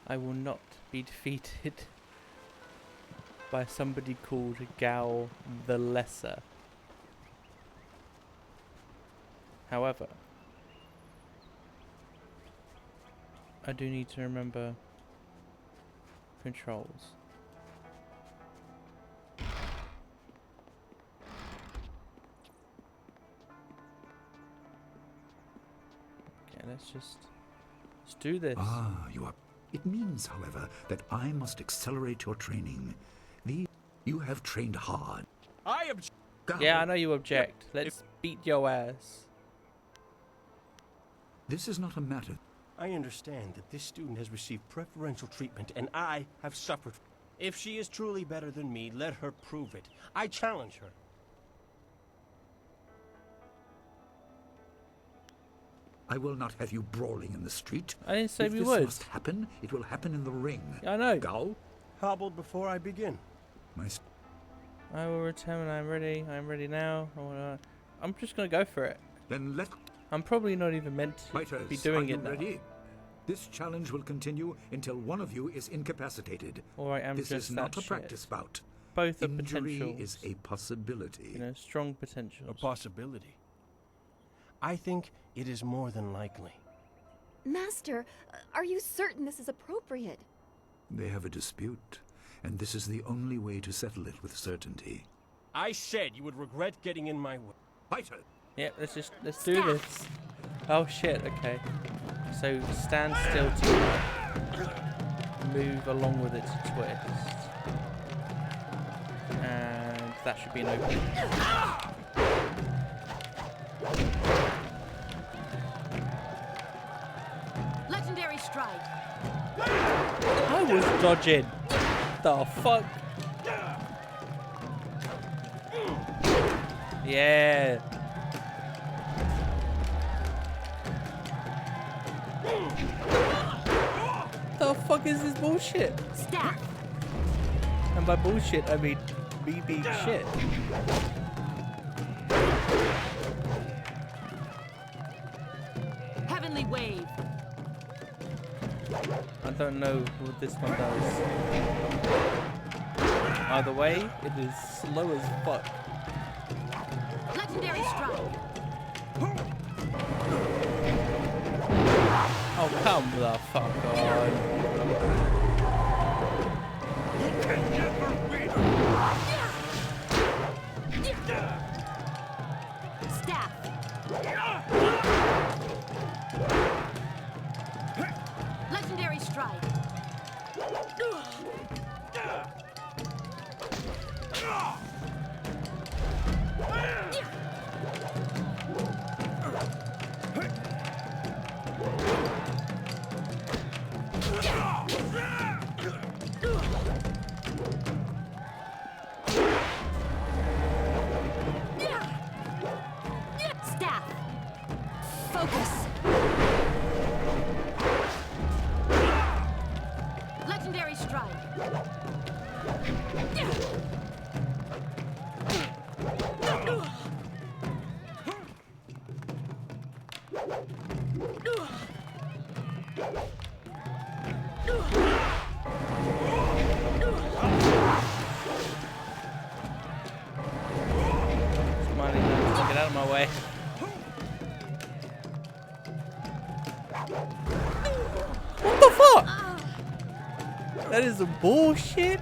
I will not be defeated by somebody called Gao the Lesser. However, I do need to remember controls. Okay, let's do this. Ah, you are. It means, however, that I must accelerate your training. You have trained hard. I am. Yeah, I know you object. Let's beat your ass. This is not a matter. I understand that this student has received preferential treatment, and I have suffered. If she is truly better than me, let her prove it. I challenge her. I will not have you brawling in the street. I didn't say we if would. this must happen, it will happen in the ring. I know. Gao? Hobbled before I begin. I will return when I'm ready. I'm ready now. I'm just gonna go for it. Then let. I'm probably not even meant to Fighters, be doing are you it now. ready? This challenge will continue until one of you is incapacitated. Or I am This just is not that a practice bout. Both are Injury potentials. is a possibility. You know, strong potentials. A possibility. I think it is more than likely. Master, are you certain this is appropriate? They have a dispute, and this is the only way to settle it with certainty. I said you would regret getting in my way. Fighter! Yep, let's do this. Oh shit, okay. So stand still to move along with it to twist. And that should be an open. Legendary strike. I was dodging. The fuck? Yeah. The fuck is this bullshit? Staff. And by bullshit, I mean me being shit. Heavenly wave. I don't know what this one does. Either way, it is slow as fuck. Legendary strike. Oh, come the fuck on. Staff. Legendary strike. Staff. Focus. Legendary strike. Smiley man, get out of my way. What the fuck? That is some bullshit.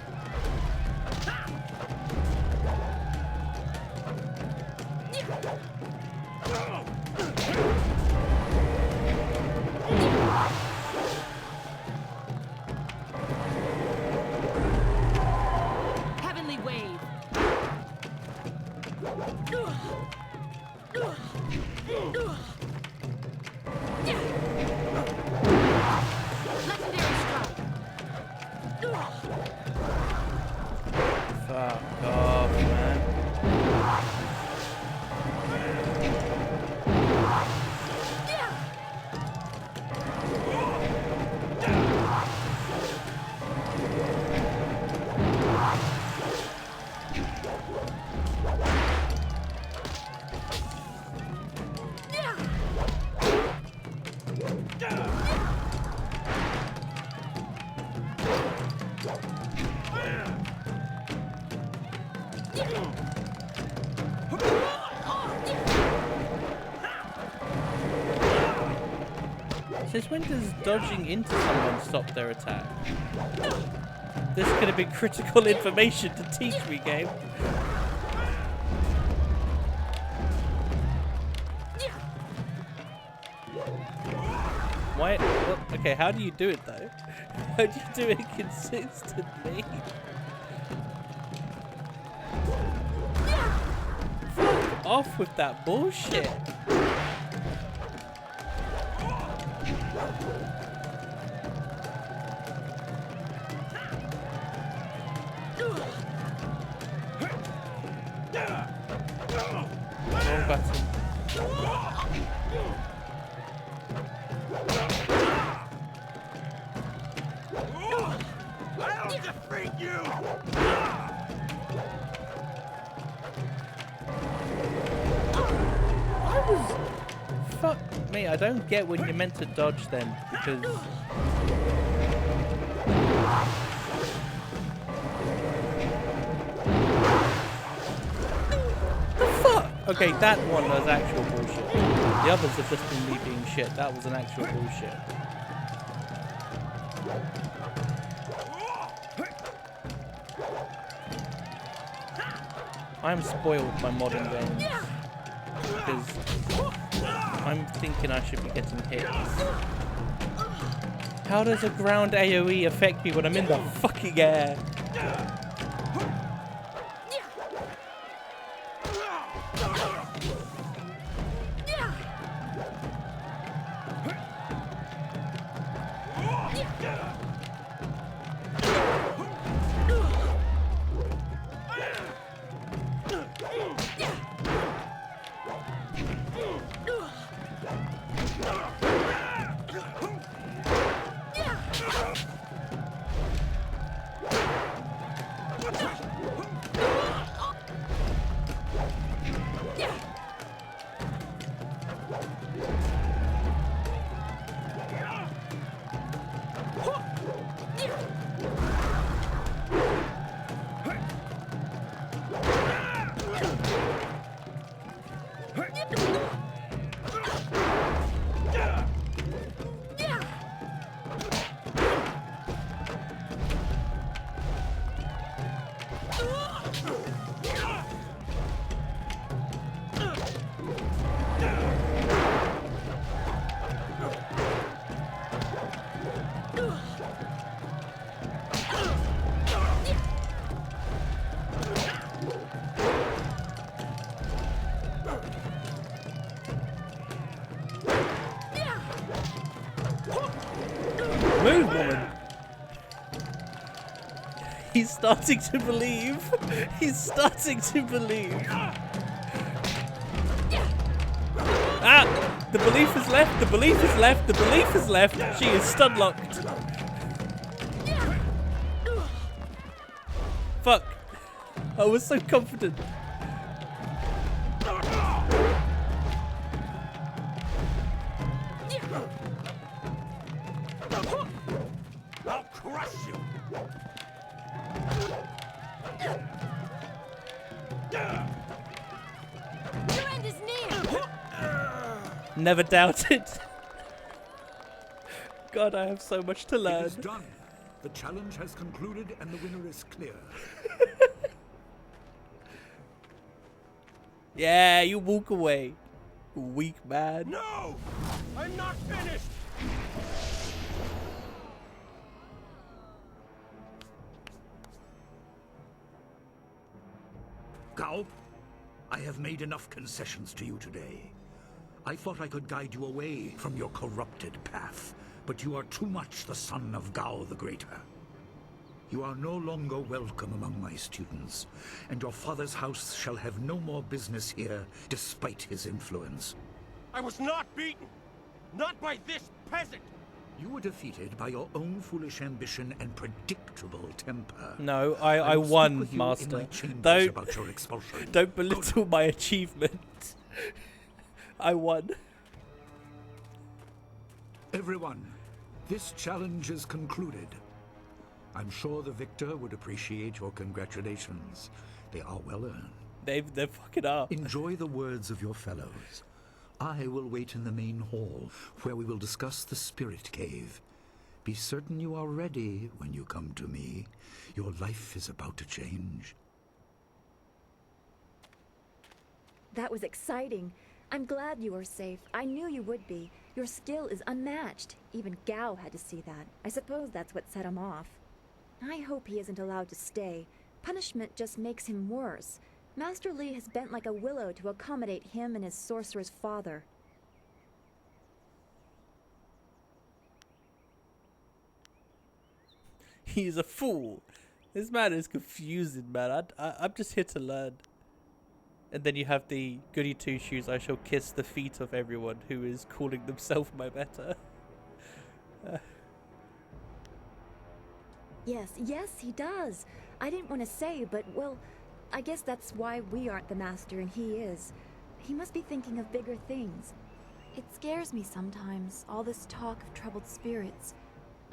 Heavenly wave. Legendary strike. Since when does dodging into someone stop their attack? This could have been critical information to teach me, game. Why? Well, okay, how do you do it though? How do you do it consistently? Fuck off with that bullshit. Wrong button. I'll defeat you! Fuck me, I don't get when you're meant to dodge then, because... The fuck? Okay, that one was actual bullshit. The others have just been me being shit. That was an actual bullshit. I'm spoiled by modern games. Because I'm thinking I should be getting hits. How does a ground AoE affect me when I'm in the fucking air? Move, woman! He's starting to believe. He's starting to believe. Ah! The belief has left. The belief has left. The belief has left. She is stun locked. Fuck. I was so confident. I'll crush you! Your end is near. Never doubted. God, I have so much to It learn. is done. The challenge has concluded and the winner is clear. Yeah, you walk away. Weak man. No! I'm not finished! Gao, I have made enough concessions to you today. I thought I could guide you away from your corrupted path, but you are too much the son of Gao the Greater. You are no longer welcome among my students, and your father's house shall have no more business here, despite his influence. I was not beaten! Not by this peasant! You were defeated by your own foolish ambition and predictable temper. No, I will speak won, with you in Master. my chambers Don't- about your expulsion. Don't belittle my achievement. I won. Everyone, this challenge is concluded. I'm sure the victor would appreciate your congratulations. They are well earned. They're fucking up. Enjoy the words of your fellows. I will wait in the main hall, where we will discuss the spirit cave. Be certain you are ready when you come to me. Your life is about to change. That was exciting. I'm glad you were safe. I knew you would be. Your skill is unmatched. Even Gao had to see that. I suppose that's what set him off. I hope he isn't allowed to stay. Punishment just makes him worse. Master Li has bent like a willow to accommodate him and his sorcerer's father. He's a fool. This man is confusing, man. I'm just here to learn. And then you have the goody two shoes. I shall kiss the feet of everyone who is calling themselves my better. Yes, he does. I didn't want to say, but, well, I guess that's why we aren't the master and he is. He must be thinking of bigger things. It scares me sometimes, all this talk of troubled spirits.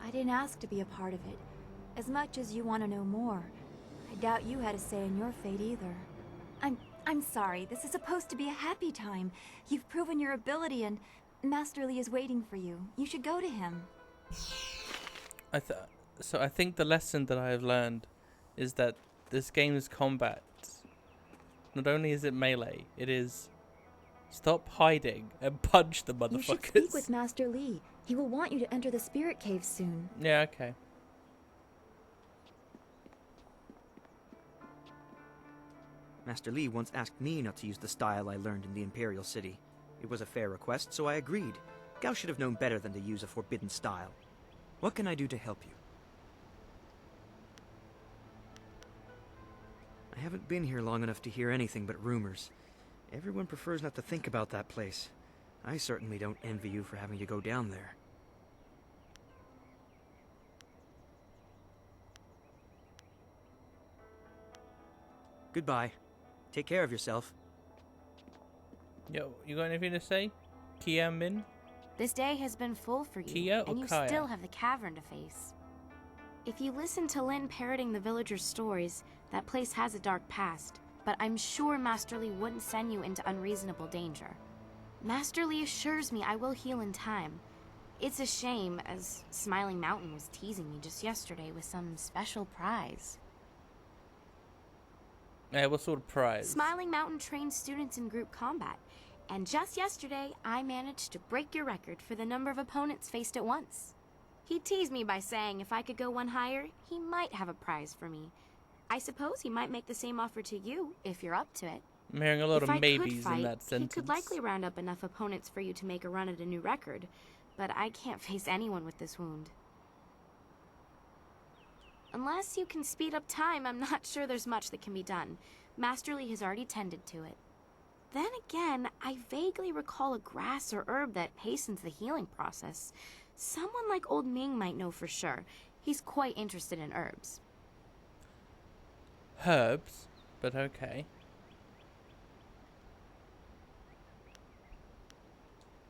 I didn't ask to be a part of it. As much as you want to know more, I doubt you had a say in your fate either. I'm sorry. This is supposed to be a happy time. You've proven your ability and Master Li is waiting for you. You should go to him. So I think the lesson that I have learned is that this game's combat, not only is it melee, it is stop hiding and punch the motherfuckers. You should speak with Master Li. He will want you to enter the spirit cave soon. Yeah, okay. Master Li once asked me not to use the style I learned in the Imperial City. It was a fair request, so I agreed. Gao should have known better than to use a forbidden style. What can I do to help you? I haven't been here long enough to hear anything but rumors. Everyone prefers not to think about that place. I certainly don't envy you for having to go down there. Goodbye. Take care of yourself. Yo, you got anything to say? Kia Min? This day has been full for you, Kia or and you Kaya? still have the cavern to face. If you listen to Lin parroting the villagers' stories, that place has a dark past, but I'm sure Master Li wouldn't send you into unreasonable danger. Master Li assures me I will heal in time. It's a shame, as Smiling Mountain was teasing me just yesterday with some special prize. What sort of prize? Smiling Mountain trains students in group combat, and just yesterday I managed to break your record for the number of opponents faced at once. He teased me by saying if I could go one higher, he might have a prize for me. I suppose he might make the same offer to you, if you're up to it. I'm hearing a lot If of I could maybes fight, in that sentence. he could likely round up enough opponents for you to make a run at a new record, but I can't face anyone with this wound. Unless you can speed up time, I'm not sure there's much that can be done. Master Li has already tended to it. Then again, I vaguely recall a grass or herb that hastens the healing process. Someone like Old Ming might know for sure. He's quite interested in herbs. Herbs? But okay.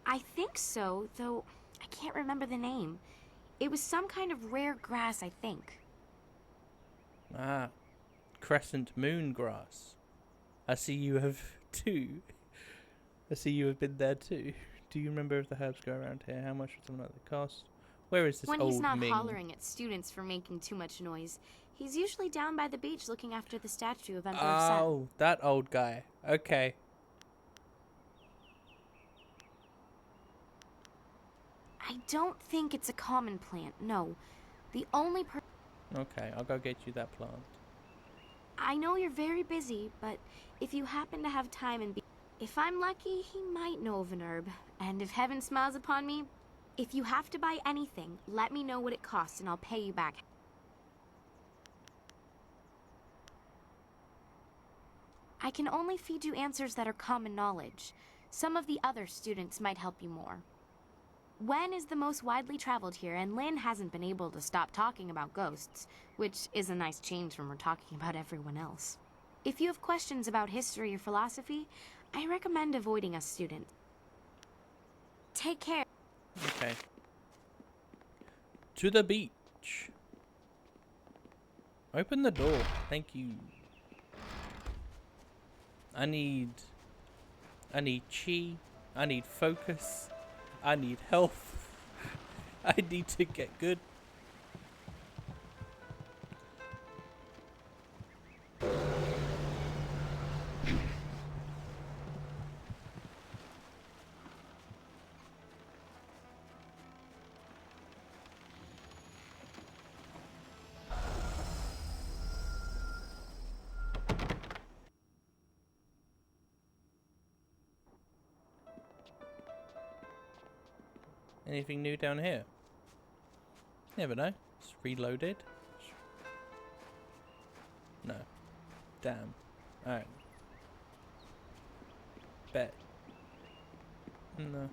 I think so, though I can't remember the name. It was some kind of rare grass, I think. Ah. Crescent moon grass. I see you have two. I see you have been there too. Do you remember if the herbs go around here? How much would something like that cost? Where is this When old he's not Ming? hollering at students for making too much noise, he's usually down by the beach looking after the statue of Emperor Sen. Oh, that old guy. Okay. I don't think it's a common plant, no. The only Okay, I'll go get you that plant. I know you're very busy, but if you happen to have time and if I'm lucky, he might know of an herb. And if heaven smiles upon me, if you have to buy anything, let me know what it costs and I'll pay you back. I can only feed you answers that are common knowledge. Some of the other students might help you more. Wen is the most widely traveled here, and Lin hasn't been able to stop talking about ghosts, which is a nice change from her talking about everyone else. If you have questions about history or philosophy, I recommend avoiding us students. Take care. Okay. To the beach. Open the door. Thank you. I need chi I need focus. I need health. I need to get good. Anything new down here? Never know. It's reloaded. No. Damn. Alright. Bet. No.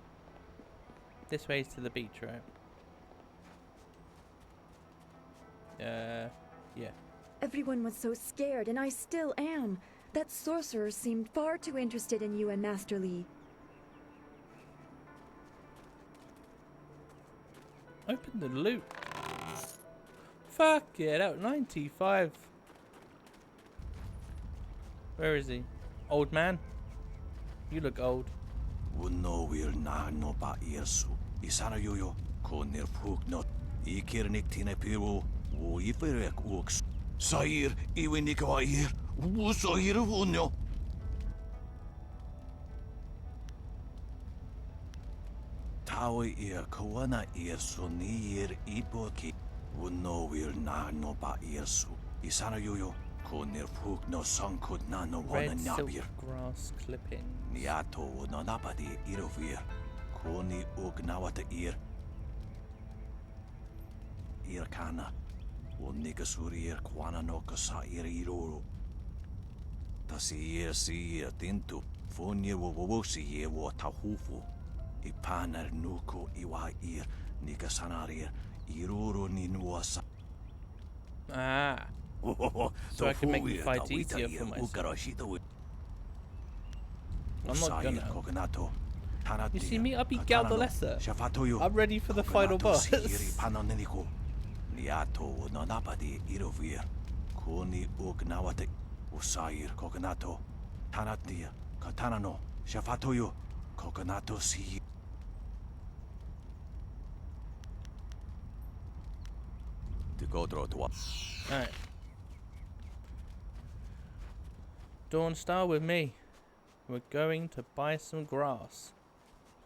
This way's to the beach, right? Yeah. Everyone was so scared, and I still am. That sorcerer seemed far too interested in you and Master Li. Open the loot. Fuck it out. 95. Where is he? Old man? You look old. Unno will na no ba irsu. Isana yoyo. Konir puk not. Ikirnik tine piru. O iferek ux. Sair iwinika ir. Usoir unno. Tawi ir kawana irsu ni ir iboki. Unno will na no ba irsu. Isana yoyo. Konir puk no sankut na no wana Red silk nabir. grass clippings. Niato no napadi irovir. Koni ugnawata ir. Irkana. Unigasuri kwana no kasa iriro. Tasi si tintu. Fonye wowosi wo tahufu. Ipanar nuko iwa ir. Nigasanarir. Iroro ninwasa. Ah. So I can make the fight easier for myself. I'm not gonna. You see me? I'll be Gao the Lesser. I'm ready for the final boss. Niato no napadi irovir. Koni ugnawate usair coconato. Tanatia katanano shafatoyo coconato si. To go through to what? Alright. Dawn Star with me. We're going to buy some grass.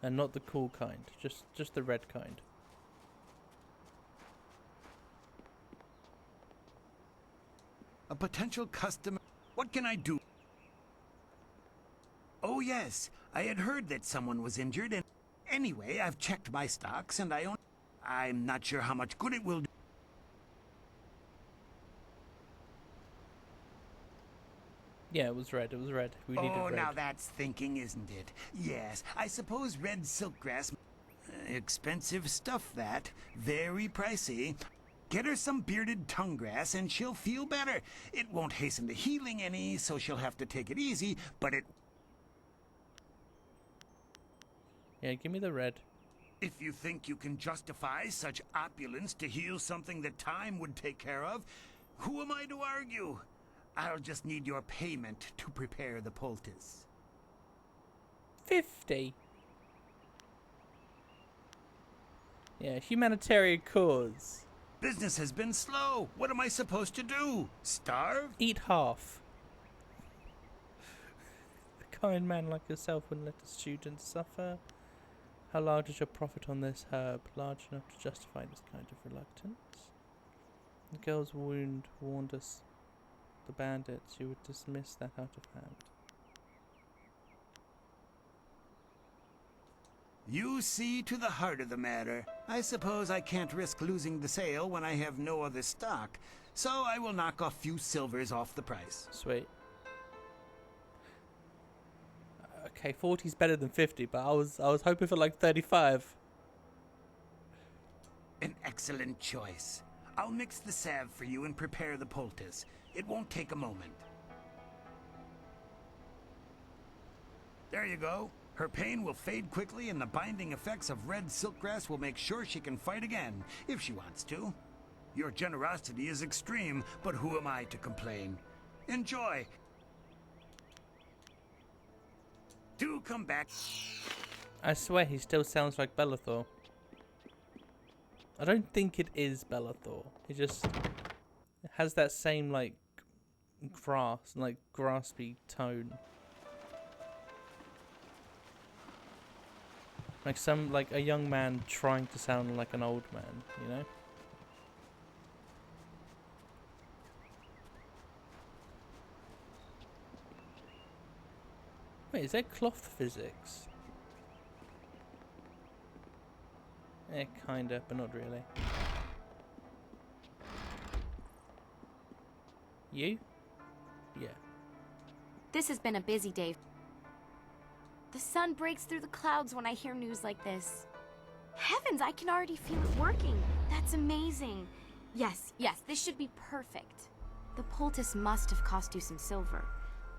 And not the cool kind. Just the red kind. A potential customer. What can I do? Oh yes, I had heard that someone was injured, and anyway, I've checked my stocks and I'm not sure how much good it will do. Yeah, it was red. It was red. We needed Oh, red. now that's thinking, isn't it? Yes, I suppose red silkgrass. Expensive stuff, that. Very pricey. Get her some bearded tongue grass and she'll feel better. It won't hasten the healing any, so she'll have to take it easy, but it... Yeah, give me the red. If you think you can justify such opulence to heal something that time would take care of, who am I to argue? I'll just need your payment to prepare the poultice. 50. Yeah, humanitarian cause. Business has been slow. What am I supposed to do? Starve? Eat half. A kind man like yourself wouldn't let a student suffer. How large is your profit on this herb? Large enough to justify this kind of reluctance? The girl's wound warned us. The bandits, you would dismiss that out of hand. You see to the heart of the matter. I suppose I can't risk losing the sale when I have no other stock, so I will knock a few silvers off the price. Sweet. Okay, 40's better than 50, but I was hoping for like 35. An excellent choice. I'll mix the salve for you and prepare the poultice. It won't take a moment. There you go. Her pain will fade quickly and the binding effects of red silkgrass will make sure she can fight again, if she wants to. Your generosity is extreme, but who am I to complain? Enjoy. Do come back. I swear he still sounds like Bellathor. I don't think it is Bellathor. It just has that same, like, graspy tone. Like a young man trying to sound like an old man, you know? Wait, is that cloth physics? Kinda, but not really. You? Yeah. This has been a busy day. The sun breaks through the clouds when I hear news like this. Heavens, I can already feel it working. That's amazing. Yes, this should be perfect. The poultice must have cost you some silver.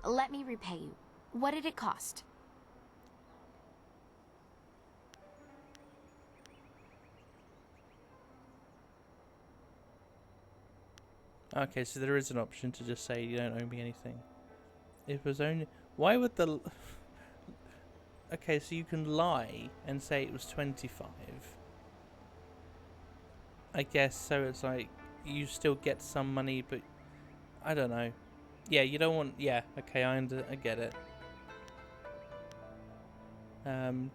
Let me repay you. What did it cost? Okay, so there is an option to just say you don't owe me anything. It was only... Why would the... Okay, so you can lie and say it was 25. I guess, so it's like, you still get some money, but... I don't know. Yeah, you don't want... Yeah, okay, I get it.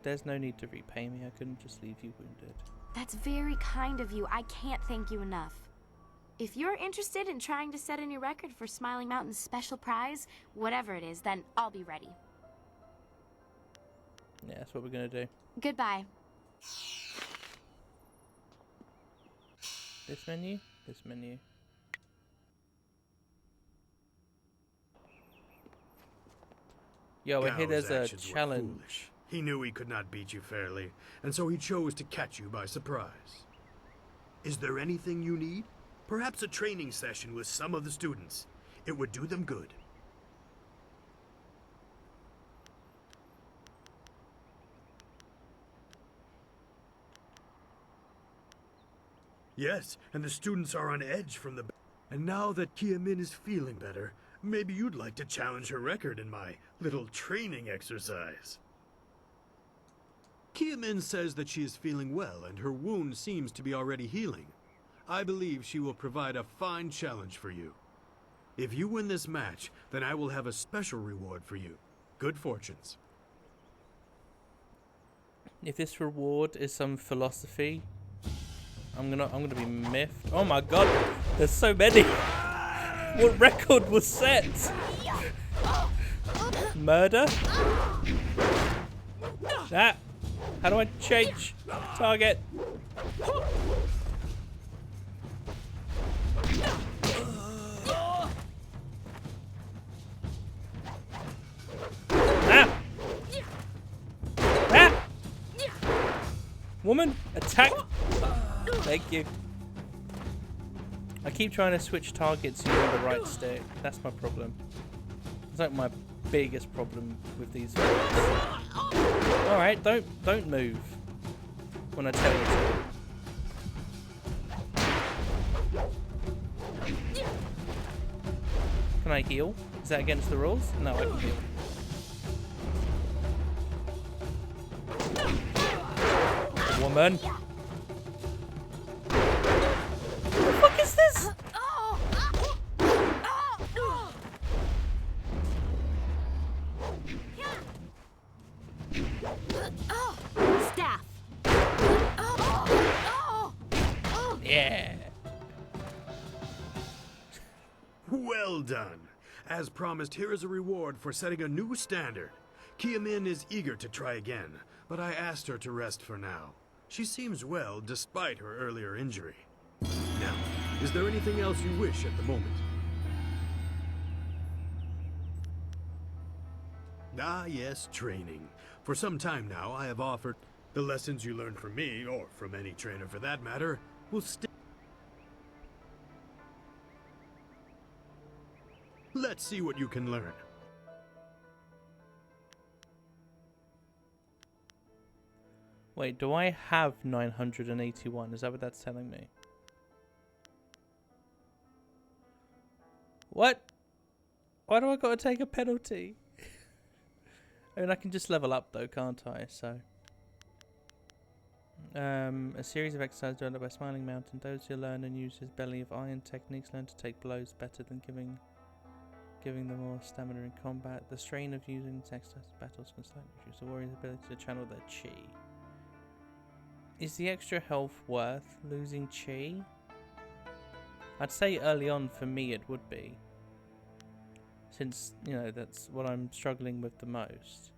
There's no need to repay me. I couldn't just leave you wounded. That's very kind of you. I can't thank you enough. If you're interested in trying to set a new record for Smiling Mountain's special prize, whatever it is, then I'll be ready. Yeah, that's what we're gonna do. Goodbye. This menu? This menu. Yo, I hear there's a challenge. He knew he could not beat you fairly, and so he chose to catch you by surprise. Is there anything you need? Perhaps a training session with some of the students. It would do them good. Yes, and the students are on edge from the... And now that Kia Min is feeling better, maybe you'd like to challenge her record in my little training exercise. Kia Min says that she is feeling well and her wound seems to be already healing. I believe she will provide a fine challenge for you. If you win this match, then I will have a special reward for you. Good fortunes. If this reward is some philosophy, I'm gonna be miffed. Oh my god, there's so many. What record was set? Murder? Ah, how do I change target? Ah! Ah! Woman, attack! Thank you. I keep trying to switch targets using the right stick. That's my problem. It's like my biggest problem with these fights. Alright, don't move when I tell you to. Can I heal? Is that against the rules? No, I can heal. Woman. What the fuck is this? Staff. Yeah. Well done. As promised, here is a reward for setting a new standard. Kia Min is eager to try again, but I asked her to rest for now. She seems well despite her earlier injury. Now, is there anything else you wish at the moment? Ah, yes, training. For some time now, I have offered the lessons you learned from me, or from any trainer for that matter, will stay. Let's see what you can learn. Wait, do I have 981? Is that what that's telling me? What? Why do I gotta take a penalty? I mean, I can just level up though, can't I? So, A series of exercises developed by Smiling Mountain. Those who learn and use his belly of iron techniques learn to take blows better than giving them more stamina in combat. The strain of using these exercises in battles can slightly reduce the warrior's ability to channel their chi. Is the extra health worth losing chi? I'd say early on for me it would be. Since, you know, that's what I'm struggling with the most.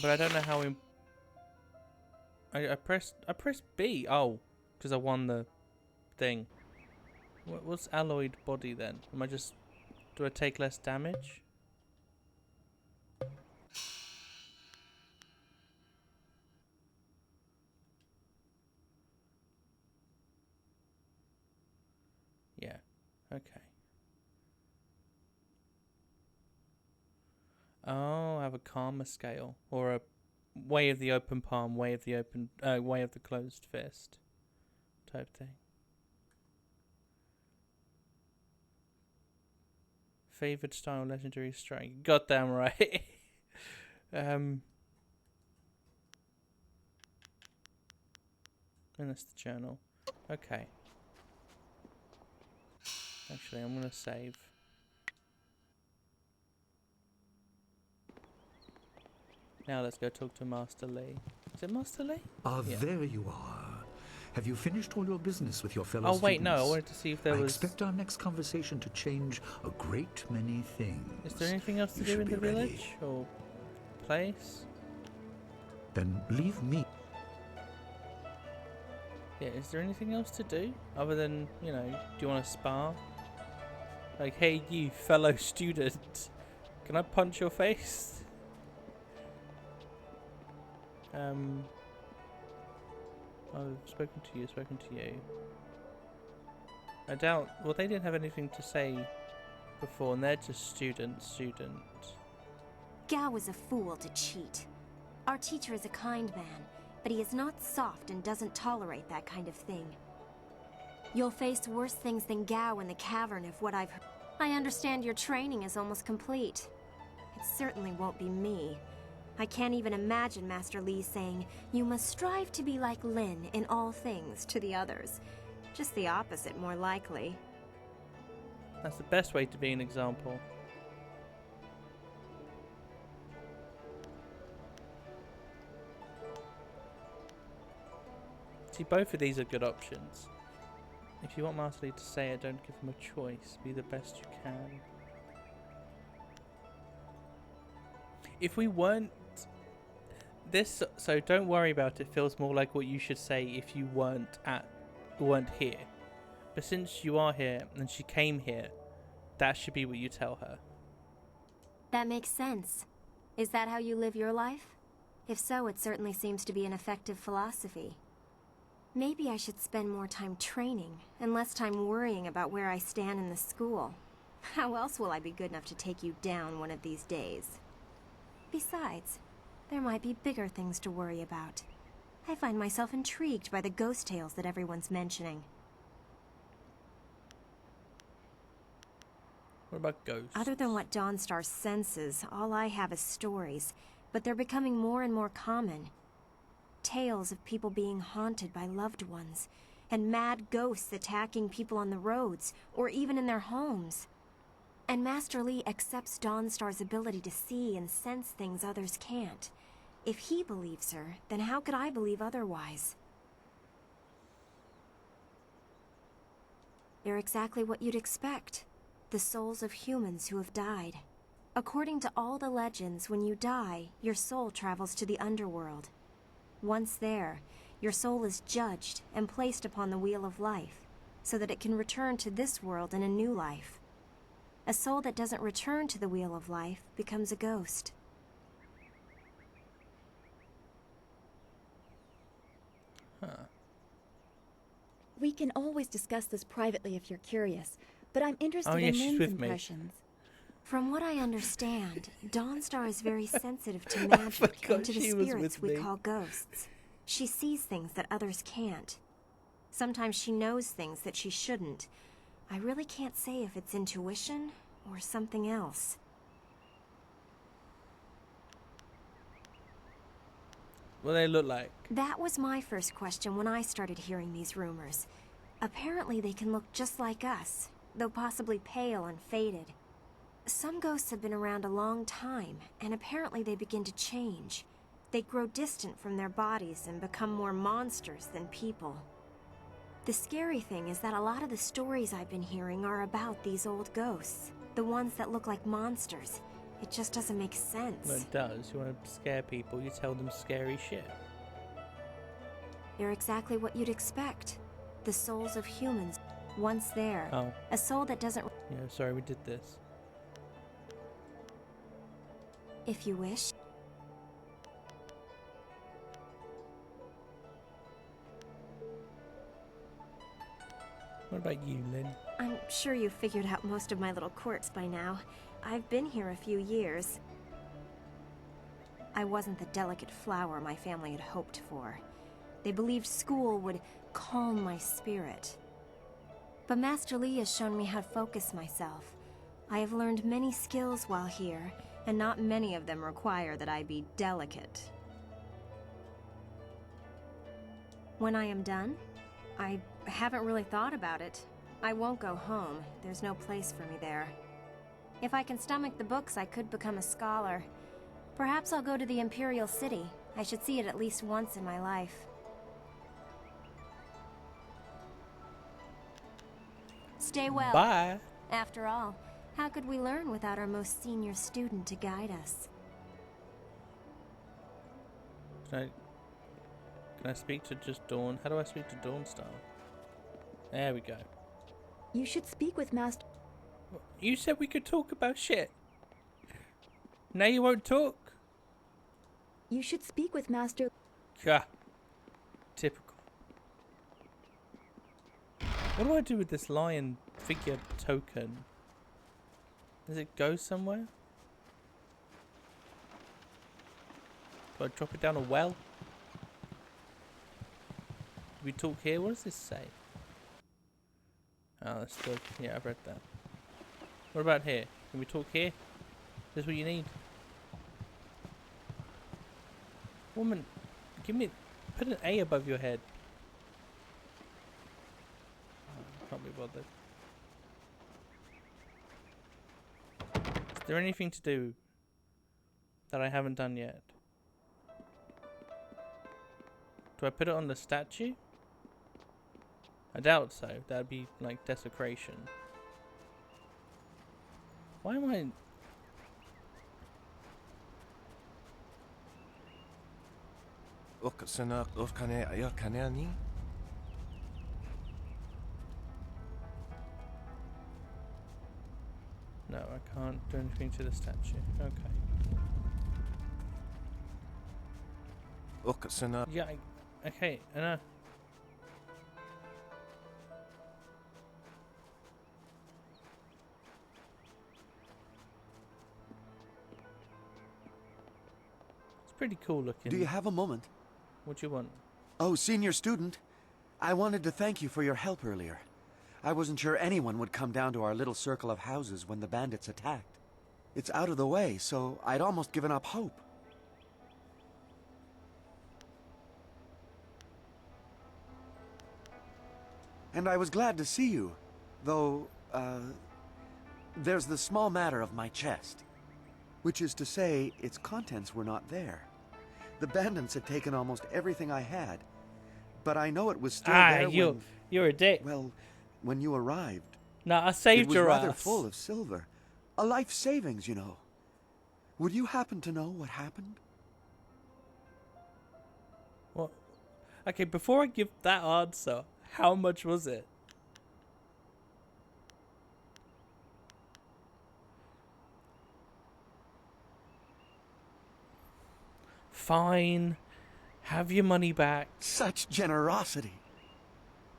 But I don't know how I pressed B. Oh, because I won the thing. What's alloyed body then? Do I take less damage? Yeah. Okay. Oh, I have a karma scale or a way of the open palm, way of the closed fist type thing. Favored style legendary strike. Goddamn right. And that's the journal. Okay. Actually, I'm gonna save. Now let's go talk to Master Lee. Is it Master Lee? Ah, Yeah. there you are. Have you finished all your business with your fellow Oh wait, students? no. I wanted to see if there I was. expect our next conversation to change a great many things. Is there anything else to You do should in the be ready. village or place? Then leave me. Yeah. Is there anything else to do other than, you know? Do you want to spar? Like, hey, you fellow student, can I punch your face? I've spoken to you. I doubt. Well, they didn't have anything to say before, and they're just student. Gao is a fool to cheat. Our teacher is a kind man, but he is not soft and doesn't tolerate that kind of thing. You'll face worse things than Gao in the cavern if what I've heard. I understand your training is almost complete. It certainly won't be me. I can't even imagine Master Lee saying, "You must strive to be like Lin in all things" to the others. Just the opposite, more likely. That's the best way to be an example. See, both of these are good options. If you want Master Lee to say it, don't give him a choice. Be the best you can. If we weren't this, so don't worry about it. Feels more like what you should say if you weren't here. But since you are here and she came here, that should be what you tell her. That makes sense. Is that how you live your life? If so, it certainly seems to be an effective philosophy. Maybe I should spend more time training and less time worrying about where I stand in the school. How else will I be good enough to take you down one of these days? Besides, there might be bigger things to worry about. I find myself intrigued by the ghost tales that everyone's mentioning. What about ghosts? Other than what Dawnstar senses, all I have is stories, but they're becoming more and more common. Tales of people being haunted by loved ones, and mad ghosts attacking people on the roads, or even in their homes. And Master Lee accepts Dawnstar's ability to see and sense things others can't. If he believes her, then how could I believe otherwise? They're exactly what you'd expect. The souls of humans who have died. According to all the legends, when you die, your soul travels to the underworld. Once there, your soul is judged and placed upon the wheel of life, so that it can return to this world in a new life. A soul that doesn't return to the wheel of life becomes a ghost. Huh. We can always discuss this privately if you're curious, but I'm interested Oh, yeah, in she's Lynn's with me. impressions. From what I understand, Dawnstar is very sensitive to I magic forgot and to the she was spirits with we me. call ghosts. She sees things that others can't. Sometimes she knows things that she shouldn't. I really can't say if it's intuition or something else. What do they look like? That was my first question when I started hearing these rumors. Apparently they can look just like us, though possibly pale and faded. Some ghosts have been around a long time, and apparently they begin to change. They grow distant from their bodies and become more monsters than people. The scary thing is that a lot of the stories I've been hearing are about these old ghosts, the ones that look like monsters. It just doesn't make sense. No, it does. You want to scare people, you tell them scary shit. They're exactly what you'd expect. The souls of humans, once there. Oh. A soul that doesn't... Yeah, sorry, we did this. If you wish. What about you, Lynn? I'm sure you've figured out most of my little quirks by now. I've been here a few years. I wasn't the delicate flower my family had hoped for. They believed school would calm my spirit. But Master Li has shown me how to focus myself. I have learned many skills while here, and not many of them require that I be delicate. When I am done, I haven't really thought about it. I won't go home. There's no place for me there. If I can stomach the books, I could become a scholar. Perhaps I'll go to the Imperial City. I should see it at least once in my life. Stay well. Bye. After all, how could we learn without our most senior student to guide us? Can I speak to just Dawn? How do I speak to Dawn Star? There we go. You should speak with Master... You said we could talk about shit. Now you won't talk? You should speak with Master... Yeah. Typical. What do I do with this lion figure token? Does it go somewhere? Do I drop it down a well? Do we talk here? What does this say? Oh, that's still... Yeah, I've read that. What about here? Can we talk here? Is this what you need? Woman, give me... Put an A above your head. Oh, can't be bothered. Is there anything to do that I haven't done yet? Do I put it on the statue? I doubt so. That'd be like desecration. Why am I... No, I can't do anything to the statue. Okay. Yeah, okay, It's pretty cool looking. Do you have a moment? What do you want? Oh, senior student. I wanted to thank you for your help earlier. I wasn't sure anyone would come down to our little circle of houses when the bandits attacked. It's out of the way, so I'd almost given up hope. And I was glad to see you, though, there's the small matter of my chest. Which is to say, its contents were not there. The bandits had taken almost everything I had, but I know it was still there when... you're a dick. Well, when you arrived. No, I saved your ass. It was rather full of silver. A life savings, you know. Would you happen to know what happened? What? Okay, before I give that answer, how much was it? Fine. Have your money back. Such generosity.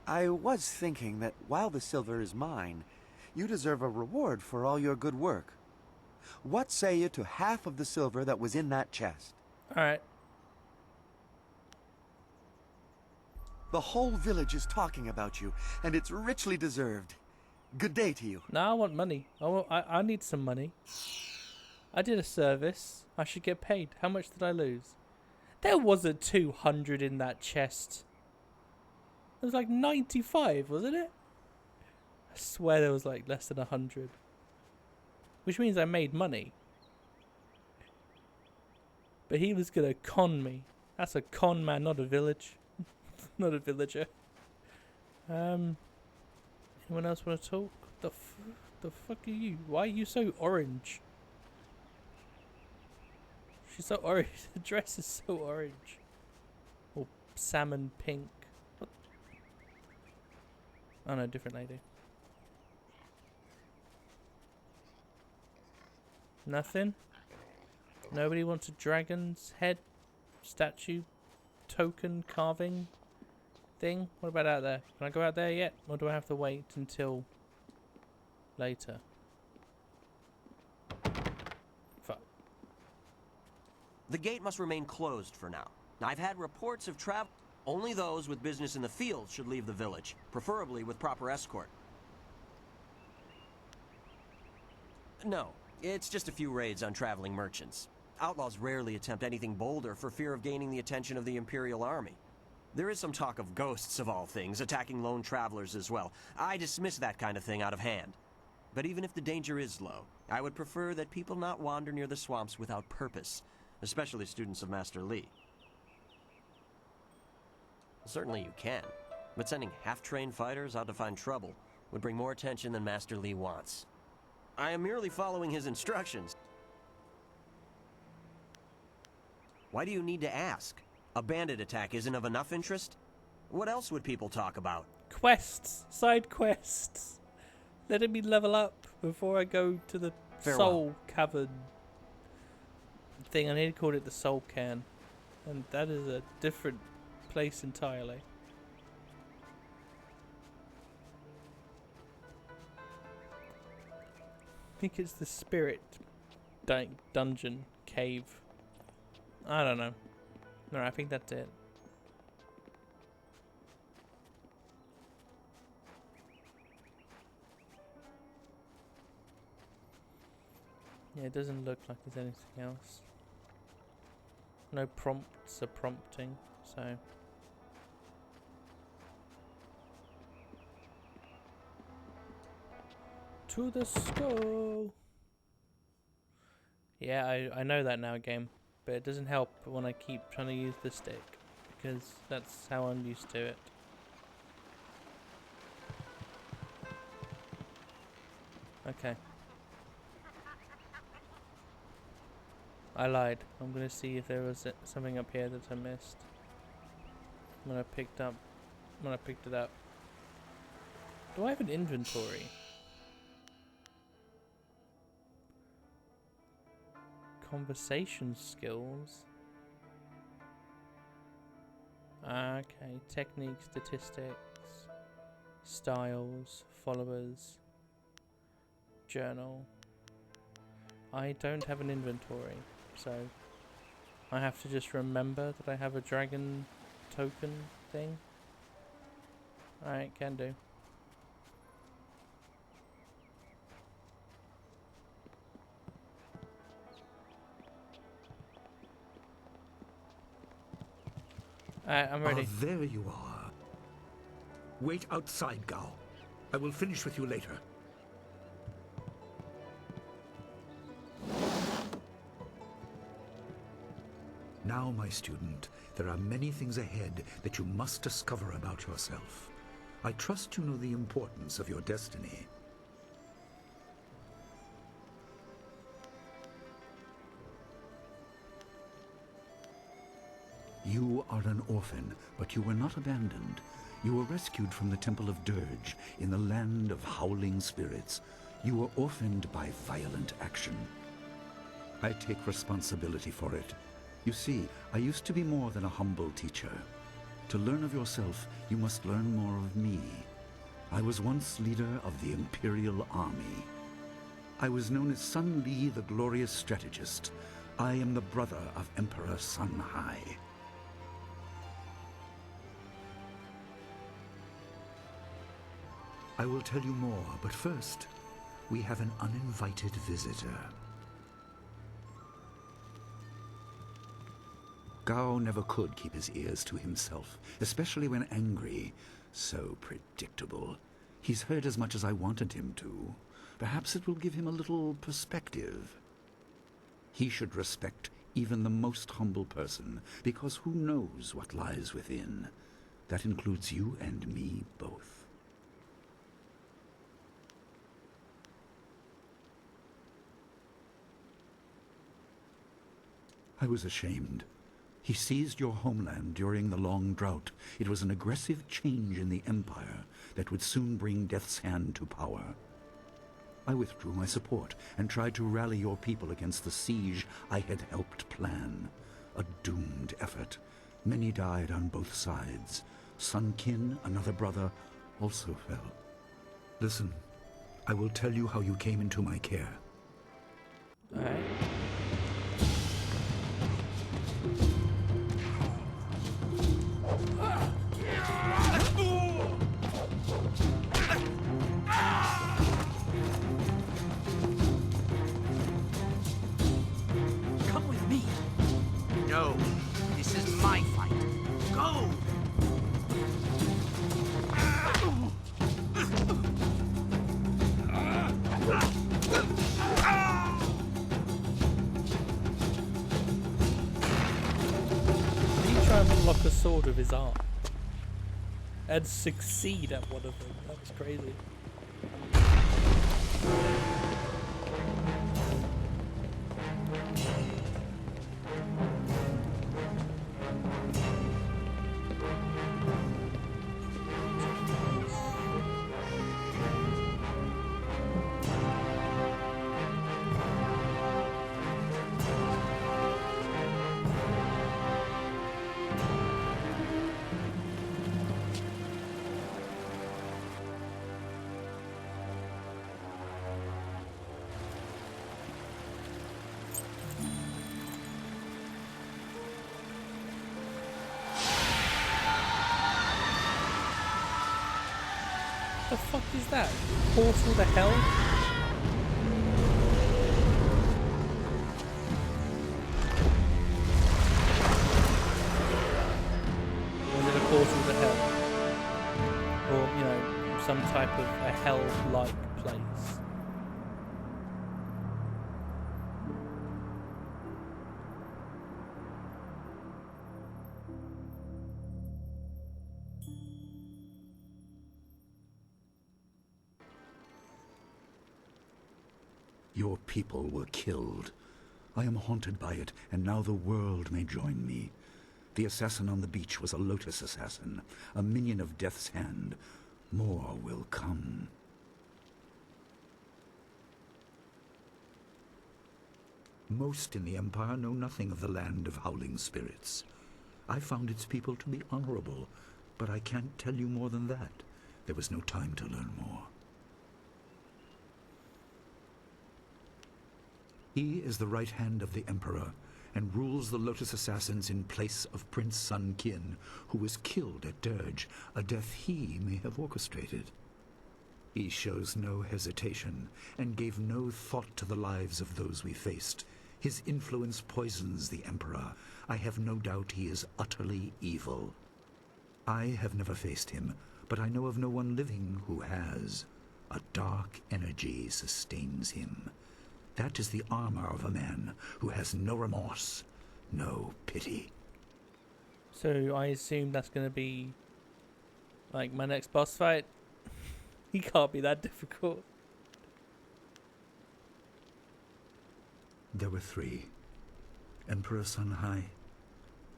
I was thinking that while the silver is mine, you deserve a reward for all your good work. What say you to half of the silver that was in that chest? Alright. The whole village is talking about you, and it's richly deserved. Good day to you. No, I want money. I need some money. I did a service. I should get paid. How much did I lose? There wasn't 200 in that chest. It was like 95, wasn't it? I swear there was like less than 100. Which means I made money. But he was gonna con me. That's a con man, not a village. Not a villager. Anyone else want to talk? The fuck are you? Why are you so orange? She's so orange. The dress is so orange. Or salmon pink. What? Oh no, different lady. Nothing? Nobody wants a dragon's head statue token carving thing? What about out there? Can I go out there yet? Or do I have to wait until later? Fuck. The gate must remain closed for now. I've had reports of travel. Only those with business in the field should leave the village, preferably with proper escort. No, it's just a few raids on traveling merchants. Outlaws rarely attempt anything bolder for fear of gaining the attention of the Imperial Army. There is some talk of ghosts, of all things, attacking lone travelers as well. I dismiss that kind of thing out of hand. But even if the danger is low, I would prefer that people not wander near the swamps without purpose, especially students of Master Li. Certainly you can, but sending half-trained fighters out to find trouble would bring more attention than Master Li wants. I am merely following his instructions. Why do you need to ask? A bandit attack isn't of enough interest? What else would people talk about? Quests! Side quests! Letting me level up before I go to the soul cavern thing. I need to call it the soul cairn. And that is a different place entirely. I think it's the spirit dungeon cave. I don't know. No, I think that's it. Yeah, it doesn't look like there's anything else. No prompts or prompting, so... To the skull! Yeah, I know that now, game. But it doesn't help when I keep trying to use the stick. Because that's how I'm used to it. Okay. I lied. I'm gonna see if there was something up here that I missed. When I picked it up. Do I have an inventory? Conversation skills. Okay, technique, statistics, styles, followers, journal. I don't have an inventory, so I have to just remember that I have a dragon token thing. Alright, can do. I'm ready. Ah, there you are. Wait outside, Gao. I will finish with you later. Now, my student, there are many things ahead that you must discover about yourself. I trust you know the importance of your destiny. You are an orphan, but you were not abandoned. You were rescued from the Temple of Dirge in the land of howling spirits. You were orphaned by violent action. I take responsibility for it. You see, I used to be more than a humble teacher. To learn of yourself, you must learn more of me. I was once leader of the Imperial Army. I was known as Sun Li, the Glorious Strategist. I am the brother of Emperor Sun Hai. I will tell you more, but first, we have an uninvited visitor. Gao never could keep his ears to himself, especially when angry. So predictable. He's heard as much as I wanted him to. Perhaps it will give him a little perspective. He should respect even the most humble person, because who knows what lies within? That includes you and me both. I was ashamed. He seized your homeland during the long drought. It was an aggressive change in the Empire that would soon bring Death's Hand to power. I withdrew my support and tried to rally your people against the siege I had helped plan. A doomed effort. Many died on both sides. Sun Qin, another brother, also fell. Listen, I will tell you how you came into my care. Alright. Come with me. No, this is my fight. Go! Did he try and unlock a sword with his arm? And succeed at one of them? That was crazy. The fuck is that? Portal to hell? Was it a portal to hell? Or, you know, some type of a hell-like place? Your people were killed. I am haunted by it, and now the world may join me. The assassin on the beach was a Lotus assassin, a minion of Death's Hand. More will come. Most in the Empire know nothing of the land of howling spirits. I found its people to be honorable, but I can't tell you more than that. There was no time to learn more. He is the right hand of the Emperor, and rules the Lotus Assassins in place of Prince Sun Qin, who was killed at Dirge, a death he may have orchestrated. He shows no hesitation, and gave no thought to the lives of those we faced. His influence poisons the Emperor. I have no doubt he is utterly evil. I have never faced him, but I know of no one living who has. A dark energy sustains him. That is the armor of a man who has no remorse, no pity. So I assume that's going to be like my next boss fight? He can't be that difficult. There were three. Emperor Sun Hai,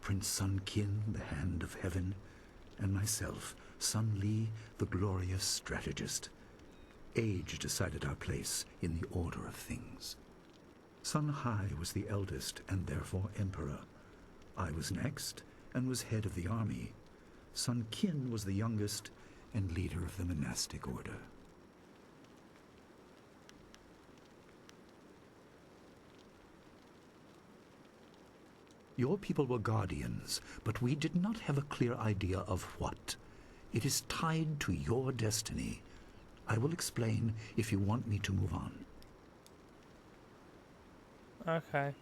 Prince Sun Qin, the Hand of Heaven, and myself, Sun Li, the glorious strategist. Age decided our place in the order of things. Sun Hai was the eldest and therefore emperor. I was next and was head of the army. Sun Qin was the youngest and leader of the monastic order. Your people were guardians, but we did not have a clear idea of what. It is tied to your destiny. I will explain if you want me to move on. Okay.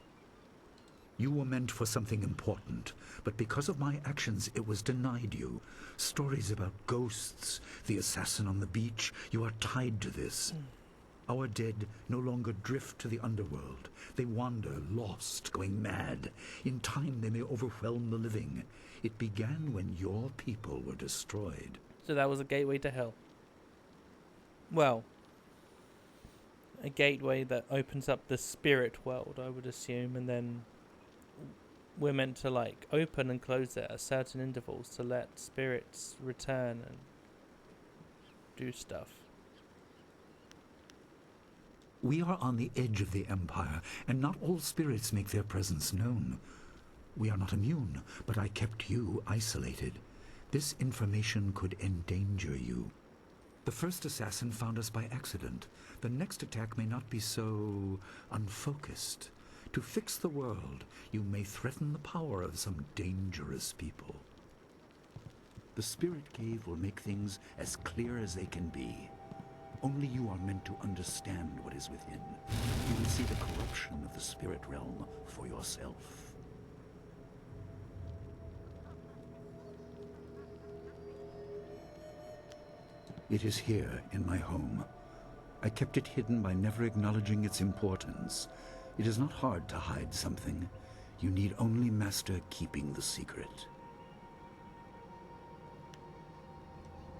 You were meant for something important, but because of my actions, it was denied you. Stories about ghosts, the assassin on the beach, you are tied to this. Our dead no longer drift to the underworld. They wander, lost, going mad. In time, they may overwhelm the living. It began when your people were destroyed. So that was a gateway to hell. Well, a gateway that opens up the spirit world, I would assume, and then we're meant to like open and close it at certain intervals to let spirits return and do stuff. We are on the edge of the Empire, and not all spirits make their presence known. We are not immune, but I kept you isolated. This information could endanger you. The first assassin found us by accident. The next attack may not be so unfocused. To fix the world, you may threaten the power of some dangerous people. The Spirit Cave will make things as clear as they can be. Only you are meant to understand what is within. You will see the corruption of the spirit realm for yourself. It is here in my home. I kept it hidden by never acknowledging its importance. It is not hard to hide something. You need only master keeping the secret.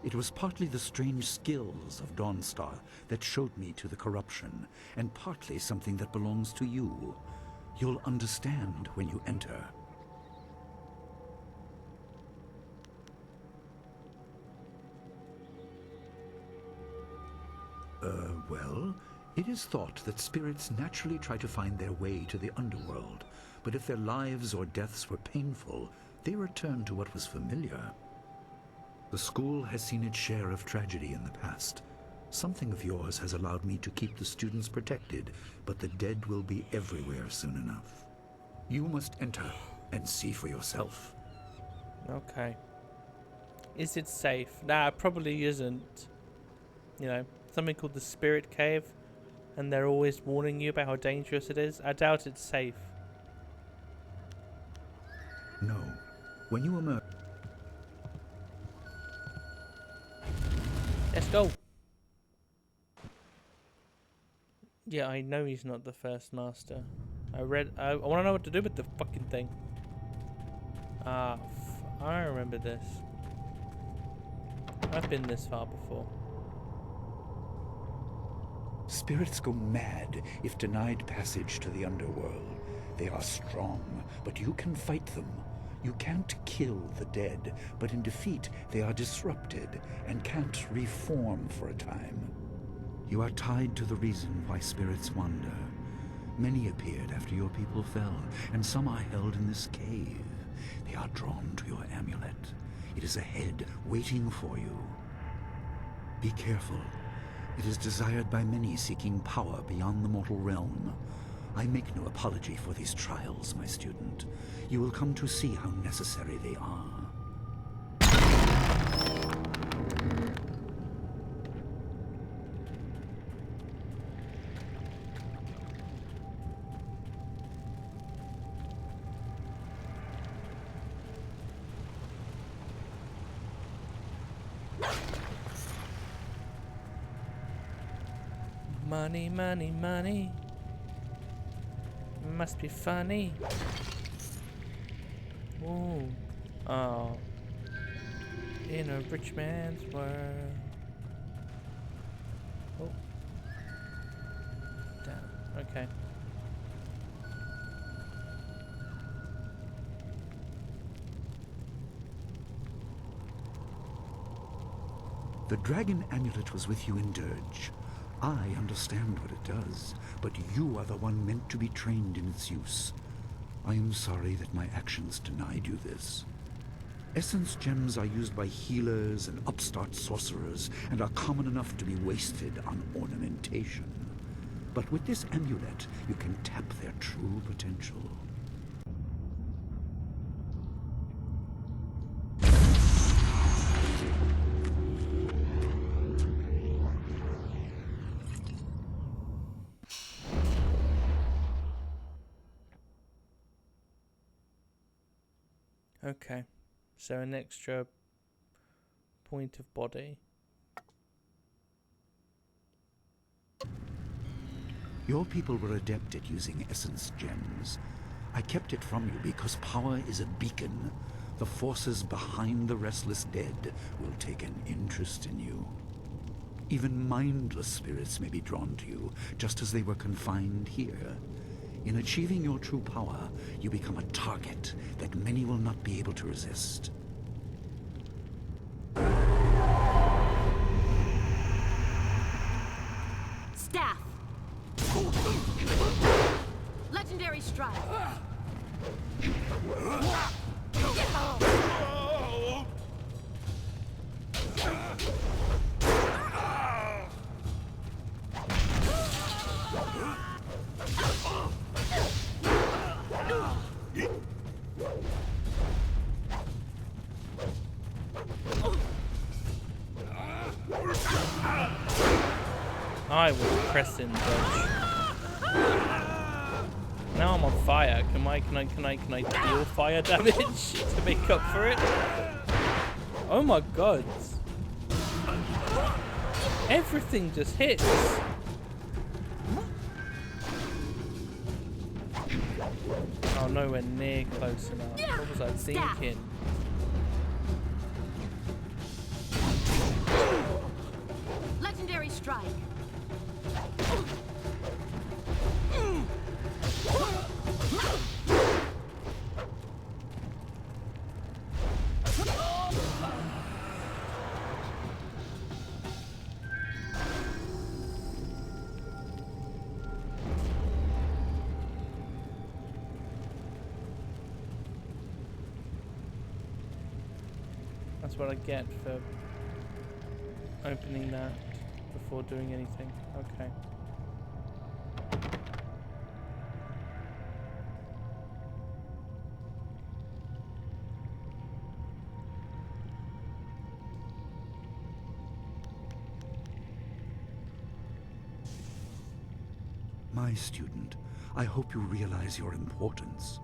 It was partly the strange skills of Dawnstar that showed me to the corruption, and partly something that belongs to you. You'll understand when you enter. Well, it is thought that spirits naturally try to find their way to the underworld, but if their lives or deaths were painful, they return to what was familiar. The school has seen its share of tragedy in the past. Something of yours has allowed me to keep the students protected, but the dead will be everywhere soon enough. You must enter and see for yourself. Okay. Is it safe? Nah, it probably isn't. You know, something called the Spirit Cave, and they're always warning you about how dangerous it is. I doubt it's safe. No. When you emerge... Let's go. Yeah, I know he's not the first master. I want to know what to do with the fucking thing. I remember this. I've been this far before. Spirits go mad if denied passage to the underworld. They are strong, but you can fight them. You can't kill the dead, but in defeat they are disrupted and can't reform for a time. You are tied to the reason why spirits wander. Many appeared after your people fell, and some are held in this cave. They are drawn to your amulet. It is ahead, waiting for you. Be careful. It is desired by many seeking power beyond the mortal realm. I make no apology for these trials, my student. You will come to see how necessary they are. Money, money, money. Must be funny. Ooh. Oh. In a rich man's world. Oh. Damn. Okay. The dragon amulet was with you in Dirge. I understand what it does, but you are the one meant to be trained in its use. I am sorry that my actions denied you this. Essence gems are used by healers and upstart sorcerers and are common enough to be wasted on ornamentation. But with this amulet, you can tap their true potential. Okay, so an extra point of body. Your people were adept at using essence gems. I kept it from you because power is a beacon. The forces behind the restless dead will take an interest in you. Even mindless spirits may be drawn to you, just as they were confined here. In achieving your true power, you become a target that many will not be able to resist. Staff! Legendary strike! I was pressing dodge. Now I'm on fire. Can I deal fire damage to make up for it? Oh my god. Everything just hits. Oh, nowhere near close enough. What was I thinking? Legendary strike! That's what I get for opening that before doing anything. Okay. My student, I hope you realize your importance.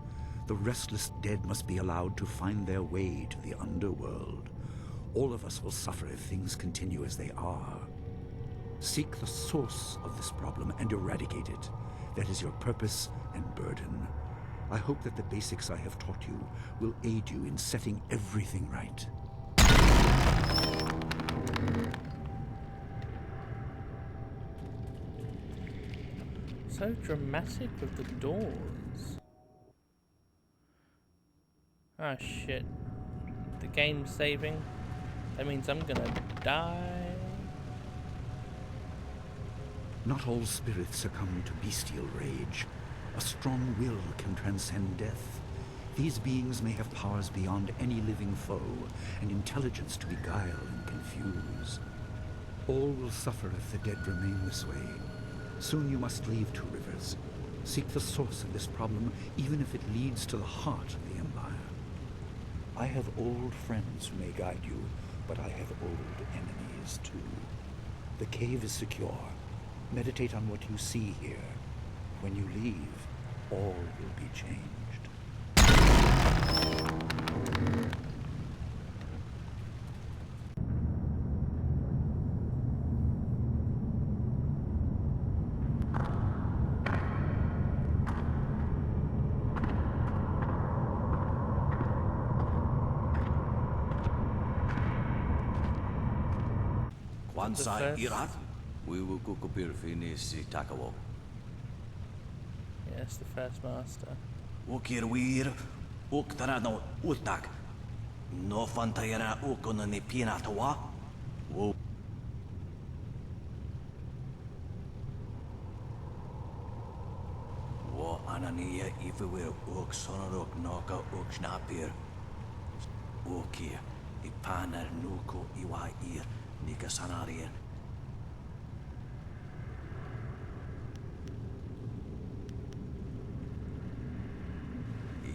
The restless dead must be allowed to find their way to the underworld. All of us will suffer if things continue as they are. Seek the source of this problem and eradicate it. That is your purpose and burden. I hope that the basics I have taught you will aid you in setting everything right. So dramatic with the doors. Ah, shit. The game's saving. That means I'm gonna die. Not all spirits succumb to bestial rage. A strong will can transcend death. These beings may have powers beyond any living foe, and intelligence to beguile and confuse. All will suffer if the dead remain this way. Soon you must leave Two Rivers. Seek the source of this problem, even if it leads to the heart of the Empire. I have old friends who may guide you, but I have old enemies too. The cave is secure. Meditate on what you see here. When you leave, all will be changed. Kwansai Irat, we will cook Birfini si Takawo. Yes, the first master. Ukirwir, Uktarano Utak. No Fantayana Ukunani Pinatawa. Wo Anania if we will Uk Sonorok Noka Uksnapir. Ukir, Ipanar Nuko Iwa Ir. Nika Sanarian.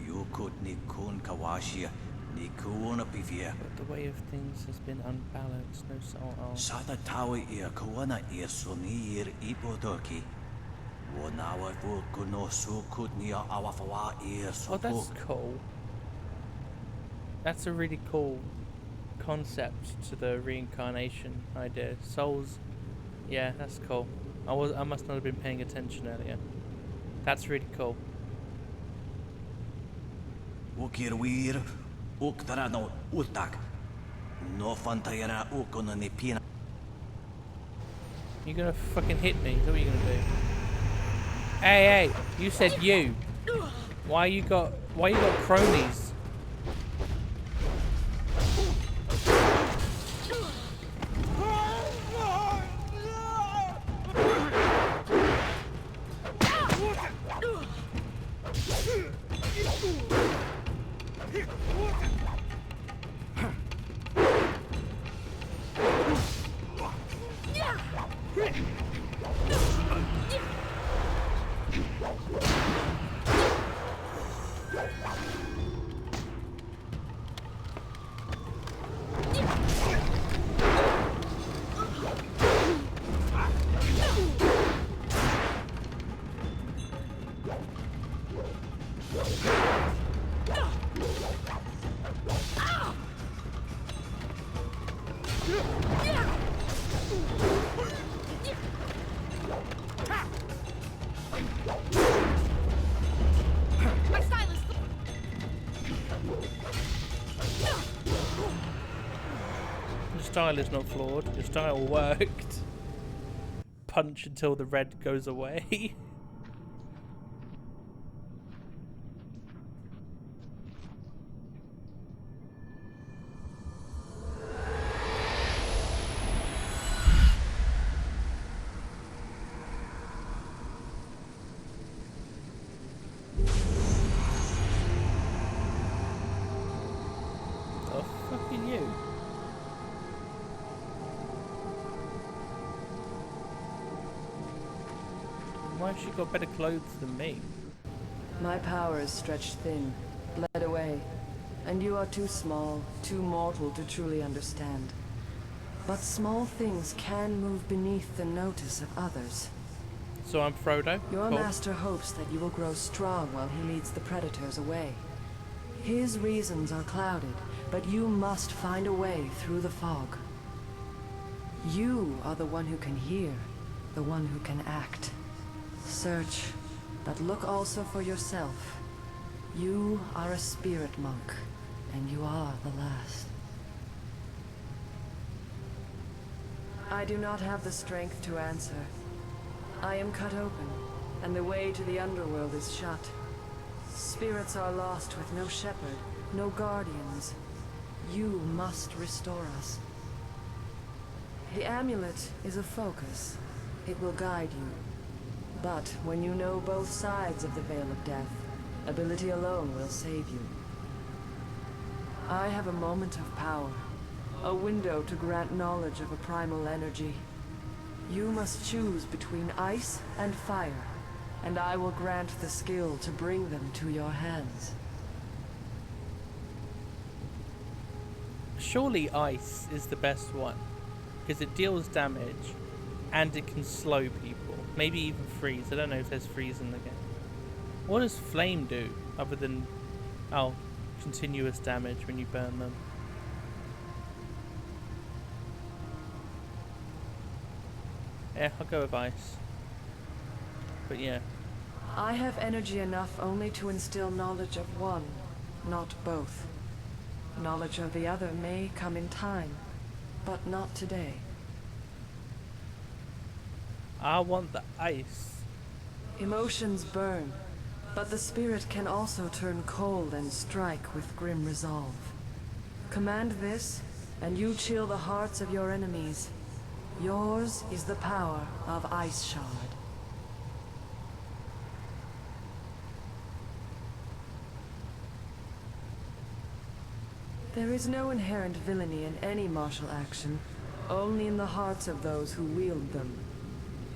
You could Nikun Kawashia, Nikuna Pivia. But the way of things has been unbalanced, no soul. Sata Tawi ear Kuana ear Sunir Ipodoki. Wanawa Vukuno Sukutnia Awafawa ear Oh, that's cool. That's a really cool concept to the reincarnation idea. Souls, yeah, that's cool. I must not have been paying attention earlier. That's really cool. Ukirwir, uktara no utak. No fantayana ukono ni pina. You gonna fucking hit me? Is that what you're gonna do? Hey, you said you. Why you got cronies? Style is not flawed. Your style worked. Punch until the red goes away. Oh, fucking you. Why has she got better clothes than me? My power is stretched thin, bled away, and you are too small, too mortal to truly understand. But small things can move beneath the notice of others. So I'm Frodo? Your Cool. master hopes that you will grow strong while he leads the predators away. His reasons are clouded, but you must find a way through the fog. You are the one who can hear, the one who can act. Search, but look also for yourself. You are a spirit monk, and you are the last. I do not have the strength to answer. I am cut open, and the way to the underworld is shut. Spirits are lost with no shepherd, no guardians. You must restore us. The amulet is a focus. It will guide you. But when you know both sides of the Veil of Death, ability alone will save you. I have a moment of power, a window to grant knowledge of a primal energy. You must choose between ice and fire, and I will grant the skill to bring them to your hands. Surely ice is the best one, because it deals damage and it can slow people. Maybe even freeze. I don't know if there's freeze in the game. What does flame do other than, oh, continuous damage when you burn them? Yeah, I'll go with ice. But yeah. I have energy enough only to instill knowledge of one, not both. Knowledge of the other may come in time, but not today. I want the ice. Emotions burn, but the spirit can also turn cold and strike with grim resolve. Command this, and you chill the hearts of your enemies. Yours is the power of Ice Shard. There is no inherent villainy in any martial action, only in the hearts of those who wield them.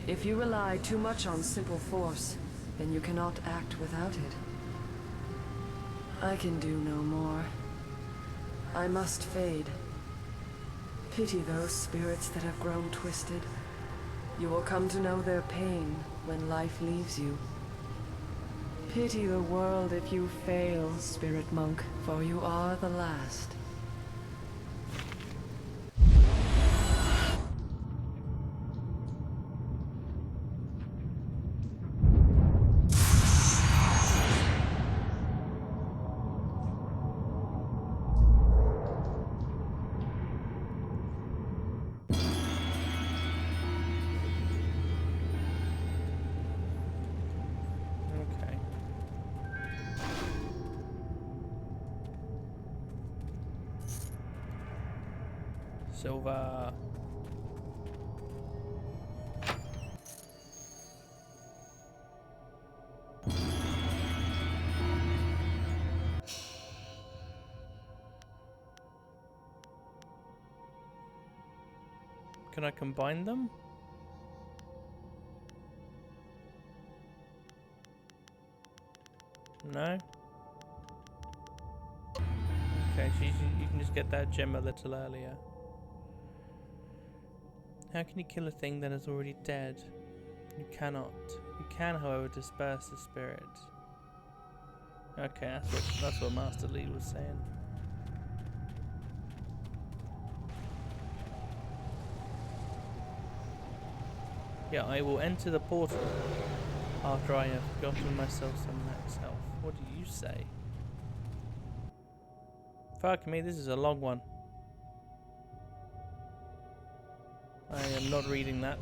If you rely too much on simple force, then you cannot act without it. I can do no more. I must fade. Pity those spirits that have grown twisted. You will come to know their pain when life leaves you. Pity the world if you fail, Spirit Monk, for you are the last. Okay. Silver. Can I combine them? No? Okay, so you can just get that gem a little earlier. How can you kill a thing that is already dead? You cannot. You can, however, disperse the spirit. Okay, that's what Master Lee was saying. Yeah, I will enter the portal after I have gotten myself some max health. What do you say? Fuck me, this is a long one. I am not reading that,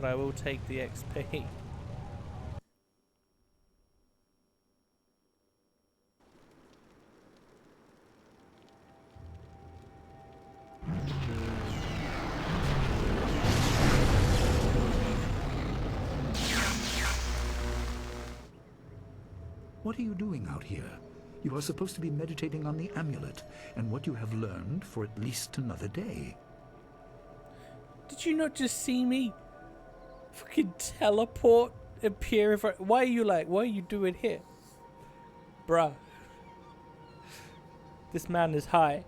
but I will take the XP. What are you doing out here? You are supposed to be meditating on the amulet and what you have learned for at least another day. Did you not just see me fucking teleport, appear in front? Why are you doing here? Bruh. This man is high.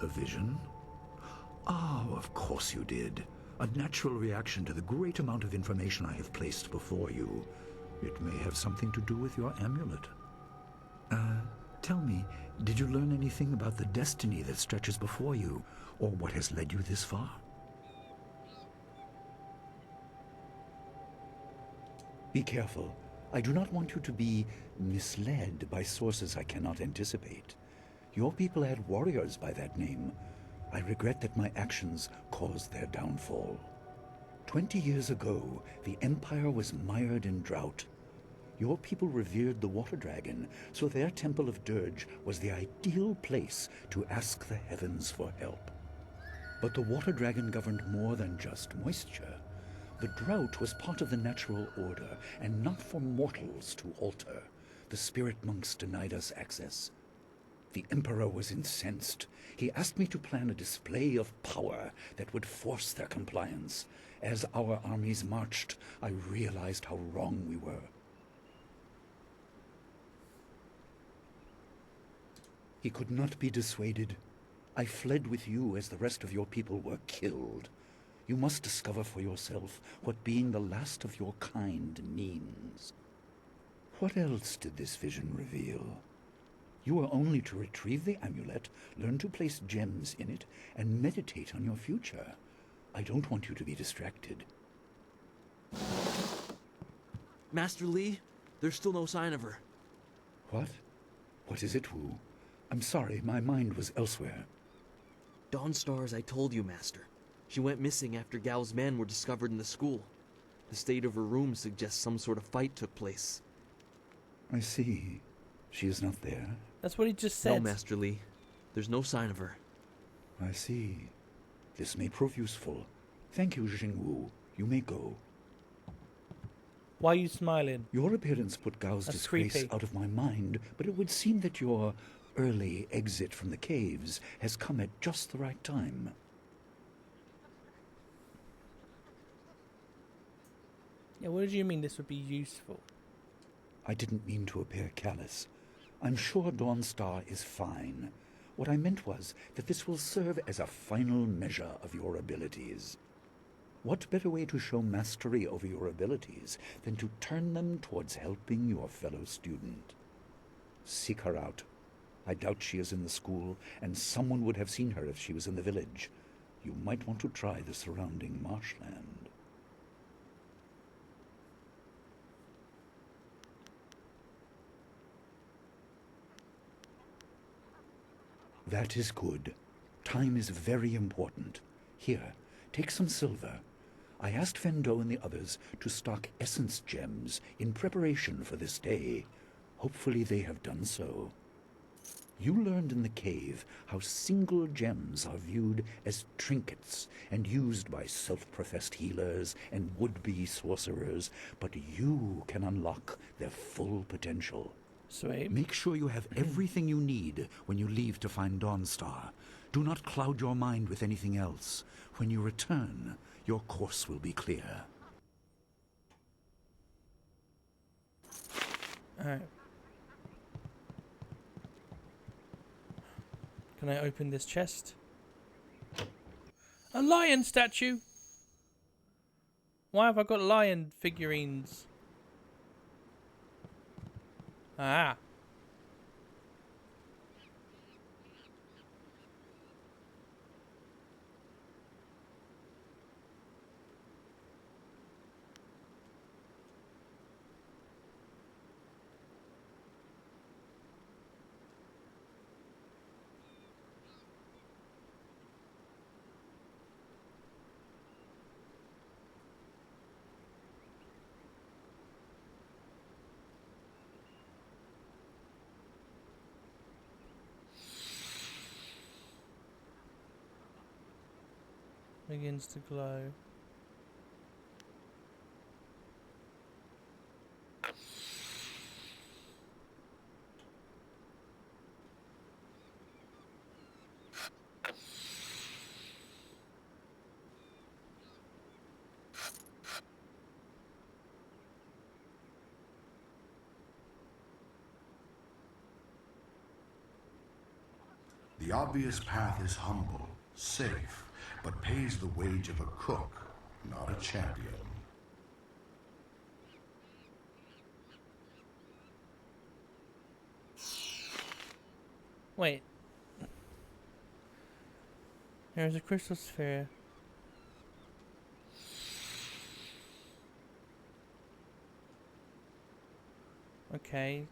A vision? Oh, of course you did. A natural reaction to the great amount of information I have placed before you. It may have something to do with your amulet. Tell me, did you learn anything about the destiny that stretches before you, or what has led you this far? Be careful. I do not want you to be misled by sources I cannot anticipate. Your people had warriors by that name. I regret that my actions caused their downfall. 20 years ago, the Empire was mired in drought. Your people revered the water dragon, so their temple of Dirge was the ideal place to ask the heavens for help. But the water dragon governed more than just moisture. The drought was part of the natural order, and not for mortals to alter. The spirit monks denied us access. The Emperor was incensed. He asked me to plan a display of power that would force their compliance. As our armies marched, I realized how wrong we were. He could not be dissuaded. I fled with you as the rest of your people were killed. You must discover for yourself what being the last of your kind means. What else did this vision reveal? You are only to retrieve the amulet, learn to place gems in it, and meditate on your future. I don't want you to be distracted. Master Lee, there's still no sign of her. What? What is it, Wu? I'm sorry, my mind was elsewhere. Dawnstar, as I told you, Master. She went missing after Gao's men were discovered in the school. The state of her room suggests some sort of fight took place. I see. She is not there. That's what he just said. No, Master Lee. There's no sign of her. I see. This may prove useful. Thank you, Jingwu. You may go. Why are you smiling? Your appearance put Gao's That's disgrace creepy. out of my mind, but it would seem that your early exit from the caves has come at just the right time. Yeah, what did you mean this would be useful? I didn't mean to appear callous. I'm sure Dawnstar is fine. What I meant was that this will serve as a final measure of your abilities. What better way to show mastery over your abilities than to turn them towards helping your fellow student? Seek her out. I doubt she is in the school, and someone would have seen her if she was in the village. You might want to try the surrounding marshland. That is good. Time is very important. Here, take some silver. I asked Fendo and the others to stock essence gems in preparation for this day. Hopefully they have done so. You learned in the cave how single gems are viewed as trinkets and used by self-professed healers and would-be sorcerers, but you can unlock their full potential. Sweet. Make sure you have everything you need when you leave to find Dawnstar. Do not cloud your mind with anything else. When you return, your course will be clear. Alright. Can I open this chest? A lion statue! Why have I got lion figurines? Ah. Begins to glow. The obvious path is humble, safe, but pays the wage of a cook, not a champion. Wait. There's a crystal sphere. Okay.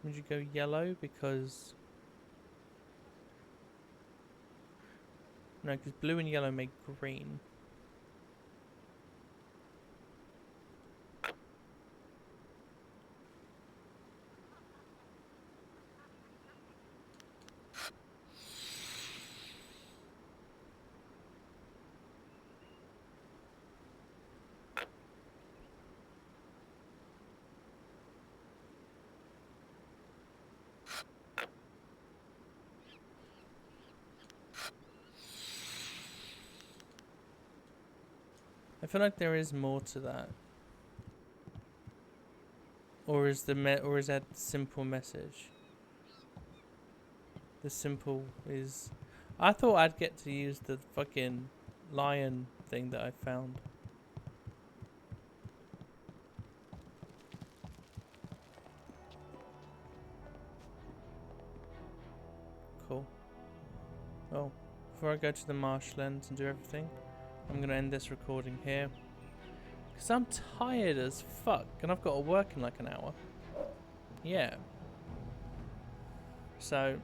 Would you go yellow because... No, because blue and yellow make green. I feel like there is more to that. Or is that simple message? The simple is... I thought I'd get to use the fucking lion thing that I found. Cool. Oh, before I go to the marshlands and do everything, I'm going to end this recording here. Because I'm tired as fuck. And I've got to work in like an hour. Yeah. So.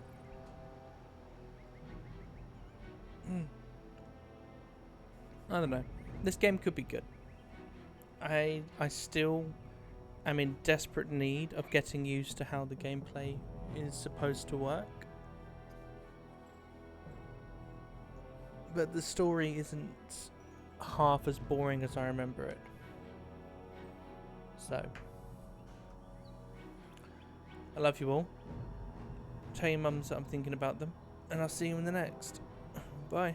I don't know. This game could be good. I still am in desperate need of getting used to how the gameplay is supposed to work. But the story isn't half as boring as I remember it. So, I love you all. Tell your mums that I'm thinking about them, and I'll see you in the next. Bye.